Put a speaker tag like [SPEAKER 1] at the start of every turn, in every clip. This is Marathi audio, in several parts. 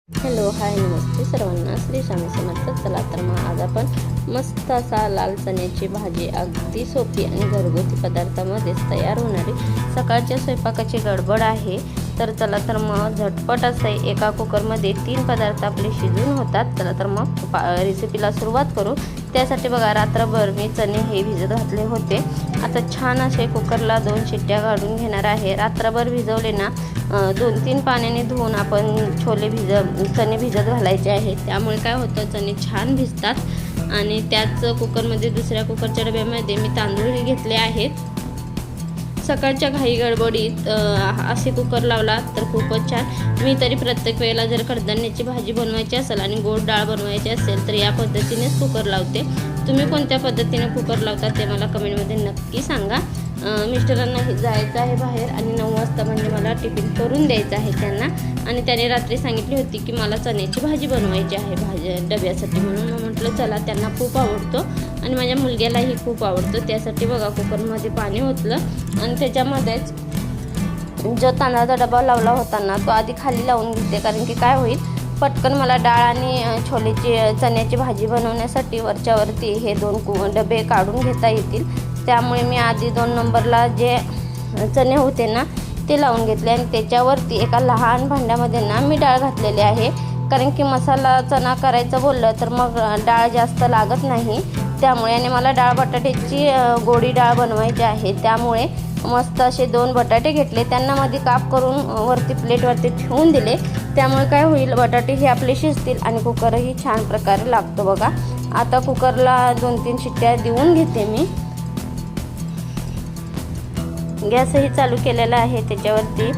[SPEAKER 1] हॅलो हाय नमस्ते सर्वांना, श्री स्वामी समर्थ. चला तर मग आज आपण मस्त असा लाल चण्याची भाजी अगदी सोपी आणि घरगुती पदार्थामध्येच तयार होणारी सकाळच्या स्वयंपाकाची गडबड आहे. तर चला तर मग झटपट असे एका कुकरमध्ये 3 पदार्थ आपले शिजून होतात. चला तर मग रेसिपीला सुरुवात करू. त्यासाठी बघा, रात्रभर मी चणे हे भिजत घातले होते. आता छान असे कुकरला 2 शिट्ट्या काढून घेणार आहे. रात्रभर भिजवले ना 2-3 पाण्याने धुवून आपण चणे भिजत घालायचे आहेत. त्यामुळे काय होतं, चणे छान भिजतात. आणि त्याच कुकरमध्ये दुसऱ्या कुकरच्या डब्यामध्ये मी तांदूळ घेतले आहेत. सकाळच्या घाई गडबडीत असे कुकर लावला तर खूपच छान. मी तरी प्रत्येक वेळेला जर कडधान्याची भाजी बनवायची असेल आणि गोड डाळ बनवायची असेल तर या पद्धतीनेच कुकर लावते. तुम्ही कोणत्या पद्धतीने कुकर लावता ते मला कमेंटमध्ये नक्की सांगा. मिस्टरांना जायचं आहे बाहेर आणि 9 वाजता म्हणजे मला टिफिन करून द्यायचं आहे त्यांना. आणि त्याने रात्री सांगितली होती की मला चण्याची भाजी बनवायची आहे डब्यासाठी. म्हणून म्हटलं चला, त्यांना खूप आवडतो आणि माझ्या मुलग्यालाही खूप आवडतो. त्यासाठी बघा, कुकरमध्ये पाणी ओतलं आणि त्याच्यामध्येच जो तांदळाचा डबा लावला होता ना तो आधी खाली लावून घेते. कारण की काय होईल, पटकन मला डाळ आणि चण्याची भाजी बनवण्यासाठी वरच्यावरती हे 2 डबे काढून घेता येतील. त्यामुळे मी आधी 2 नंबरला जे चणे होते ना ते लावून घेतले आणि त्याच्यावरती एका लहान भांड्यामध्ये ना मी डाळ घातलेली आहे. कारण की मसाला चणा करायचं बोललं तर मग डाळ जास्त लागत नाही. त्यामुळे आणि मला डाळ बटाट्याची गोडी डाळ बनवायची आहे. त्यामुळे मस्त असे 2 बटाटे घेतले, त्यांना मध्ये काप करून वरती प्लेटवरती ठेवून दिले. त्यामुळे काय होईल, बटाटे हे आपले शिजतील आणि कुकरही छान प्रकारे लागतो बघा. आता कुकरला 2-3 शिट्ट्या देऊन घेते मी. गॅसही चालू केलेला आहे. त्याच्यावरती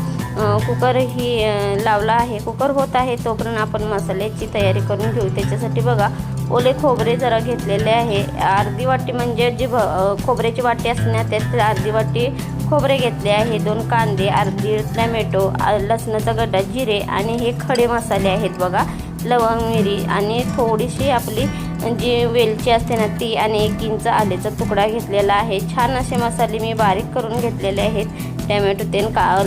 [SPEAKER 1] कुकरही लावला आहे. कुकर होत आहे तोपर्यंत आपण मसाल्याची तयारी करून घेऊ. त्याच्यासाठी बघा, ओले खोबरे जरा घेतलेले आहे. अर्धी वाटी म्हणजे जी खोबऱ्याची वाटी असते ना त्यात अर्धी वाटी खोबरे घेतले आहे. 2 कांदे, अर्धी टमॅटो, लसणाचा गड्डा, जिरे आणि हे खडे मसाले आहेत बघा. लवंग, मिरी आणि थोडीशी आपली जी वेलची असते ना ती आणि 1 इंच आल्याचा तुकडा घेतलेला आहे. छान असे मसाले मी बारीक करून घेतलेले आहेत. टमॅटो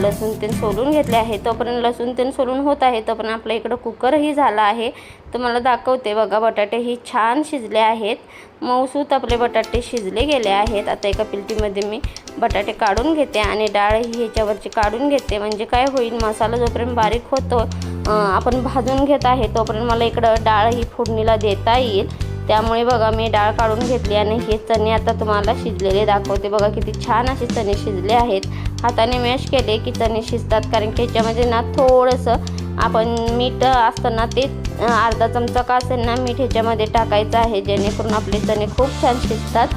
[SPEAKER 1] लसूण सोलून घेतले आहे. तोपर्यंत लसूण सोलून होत आहे तोपर्यंत आपल्या इकडं कुकरही झाला आहे. तुम्हाला दाखवते बघा, बटाटेही छान शिजले आहेत. मऊसूत आपले बटाटे शिजले गेले आहेत. आता एका पिलटीमध्ये मी बटाटे काढून घेते आणि डाळही ह्याच्यावरची काढून घेते. म्हणजे काय होईल, मसाला जोपर्यंत बारीक होतो आपण भाजून घेत आहे तोपर्यंत मला इकडं डाळ ही फोडणीला देता येईल. त्यामुळे बघा, मी डाळ काढून घेतली आणि हे चणे आता तुम्हाला शिजलेले दाखवते. बघा किती छान असे चणे शिजले आहेत. हाताने मॅश केले की चणे शिजतात. कारण की ह्याच्यामध्ये ना थोडंसं आपण मीठ असतं ना ते अर्धा चमचा का असेल ना मीठ ह्याच्यामध्ये टाकायचं आहे, जेणेकरून आपले चणे खूप छान शिजतात.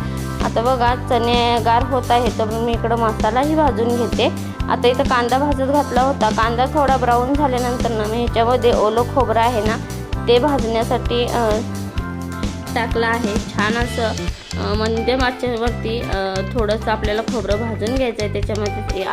[SPEAKER 1] आता बघा, चणे गार होत आहे तर मी इकडं मसालाही भाजून घेते. आता इथं कांदा भाजत घातला होता. कांदा थोडा ब्राऊन झाल्यानंतर ना मी ह्याच्यामध्ये ओलं खोबरं आहे ना ते भाजण्यासाठी टाकलं आहे. छान असं मध्यम आचेवरती थोडंसं आपल्याला खोबरं भाजून घ्यायचं आहे. त्याच्यामध्ये ते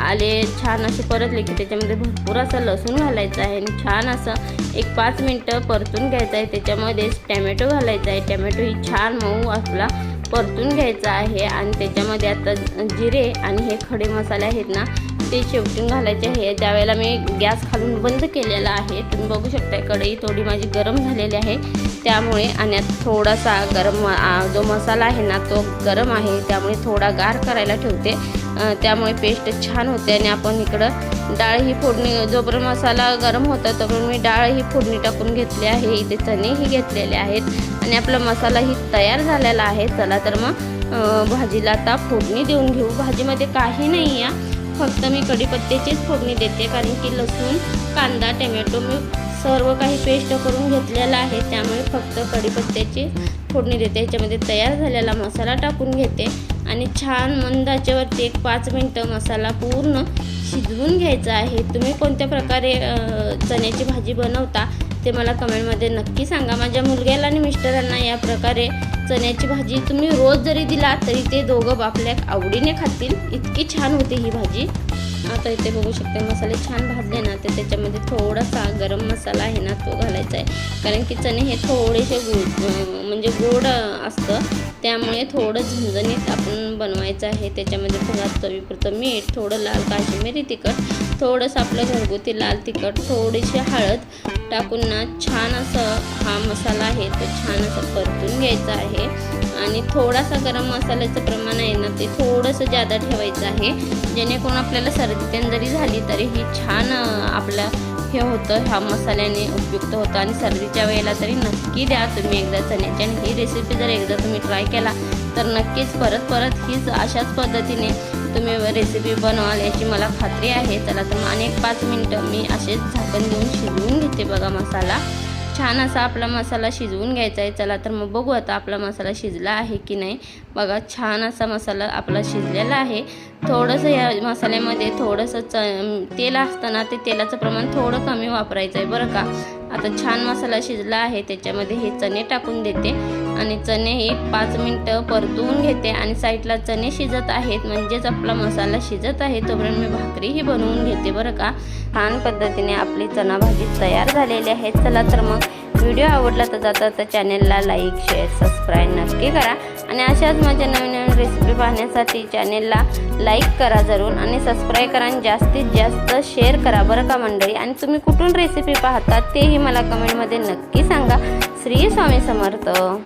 [SPEAKER 1] आले छान असे परतले की त्याच्यामध्ये भरपूर असं लसूण घालायचं आहे आणि छान असं 1-5 मिनटं परतून घ्यायचं आहे. त्याच्यामध्येच टमॅटो घालायचा आहे. टमॅटो ही छान मऊ आपला परतून घ्यायचा आहे. आणि त्याच्यामध्ये आता जिरे आणि हे खडे मसाले आहेत ना ते शेवटून घालायचे आहे. त्यावेळेला मी गॅस खालून बंद केलेला आहे. तुम्ही बघू शकता, कढई थोडी माझी गरम झालेली आहे. त्यामुळे आणि थोडासा जो मसाला आहे ना तो गरम आहे, त्यामुळे थोडा गार करायला ठेवते. त्यामुळे पेस्ट छान होते. आणि आपण इकडं डाळ ही फोडणी, जोपर्यंत मसाला गरम होता तोपर्यंत मी डाळ ही फोडणी टाकून घेतली आहे. इथे चणेही घेतलेले आहेत आणि आपला मसालाही तयार झालेला आहे. चला तर मग भाजीला आता फोडणी देऊन घेऊ. भाजीमध्ये काही नाही आहे, फक्त मी कढीपत्त्याचीच फोडणी देते. कारण की लसूण, कांदा, टमॅटो मी सर्व काही पेस्ट करून घेतलेला आहे. त्यामुळे फक्त कढीपत्त्याची फोडणी देते. ह्याच्यामध्ये तयार झालेला मसाला टाकून घेते आणि छान मंद आचेवरती 1-5 मिनटं मसाला पूर्ण शिजवून घ्यायचा आहे. तुम्ही कोणत्या प्रकारे चण्याची भाजी बनवता ते मला कमेंटमध्ये नक्की सांगा. माझ्या मुलग्याला आणि मिस्टरांना या प्रकारे चण्याची भाजी तुम्ही रोज जरी दिला तरी ते दोघं आपल्या आवडीने खातील. इतकी छान होते ही भाजी. आता इथे बघू शकते, मसाले छान भाजले ना तर त्याच्यामध्ये थोडासा गरम मसाला आहे ना तो घालायचा आहे. कारण की चणे हे थोडेसे म्हणजे गोड असतं, त्यामुळे थोडं झणझणीत आपण बनवायचं आहे. त्याच्यामध्ये थोडा चवीपुरतं मीठ, थोडं लाल काश्मीरी तिखट थोडंसं आपलं घरगुती लाल तिखट, थोडीशी हळद टाकून ना छान असं हा मसाला आहे तो छान असं परतून घ्यायचा आहे. आणि थोडासा गरम मसाल्याचं प्रमाण आहे ना ते थोडंसं जादा ठेवायचं आहे, जेणेकरून आपल्याला सर्दी जरी झाली तरी ही छान आपलं हे होतं, ह्या मसाल्याने उपयुक्त होतं. आणि सर्दीच्या वेळेला तरी नक्की द्या तुम्ही एकदा चण्याची. आणि ही रेसिपी जर एकदा तुम्ही ट्राय केला तर नक्कीच परत हीच अशाच पद्धतीने तुम्ही रेसिपी बनवाल याची मला खात्री आहे. चला तर मग एक 5 मिनटं मी असेच झाकण देऊन शिजवून घेते बघा. मसाला छान असा आपला मसाला शिजवून घ्यायचा आहे. चला तर मग बघू आता आपला मसाला शिजला आहे की नाही. बघा छान असा मसाला आपला शिजलेला आहे. थोडंसं या मसाल्यामध्ये थोडंसं तेल असताना ते तेलाचं प्रमाण थोडं कमी वापरायचं आहे बरं का. आता छान मसाला शिजला आहे, त्याच्यामध्ये हे चणे टाकून देते आणि चणे हे 5 मिनटं परतवून घेते. आणि साईडला चणे शिजत आहेत म्हणजेच आपला मसाला शिजत आहे, तोपर्यंत मी भाकरीही बनवून घेते बरं का. छान पद्धतीने आपली चणा भाजी तयार झालेली आहे. चला तर मग व्हिडिओ आवडला तर जाता चॅनेलला लाईक, शेअर, सबस्क्राईब नक्की करा. आणि अशाच माझ्या नवीन नवीन रेसिपी पाहण्यासाठी चॅनेलला लाईक करा जरूर आणि सबस्क्राईब करा आणि जास्तीत जास्त शेअर करा बरं का मंडळी. आणि तुम्ही कुठून रेसिपी पाहता तेही मला कमेंटमध्ये नक्की सांगा. श्री स्वामी समर्थ.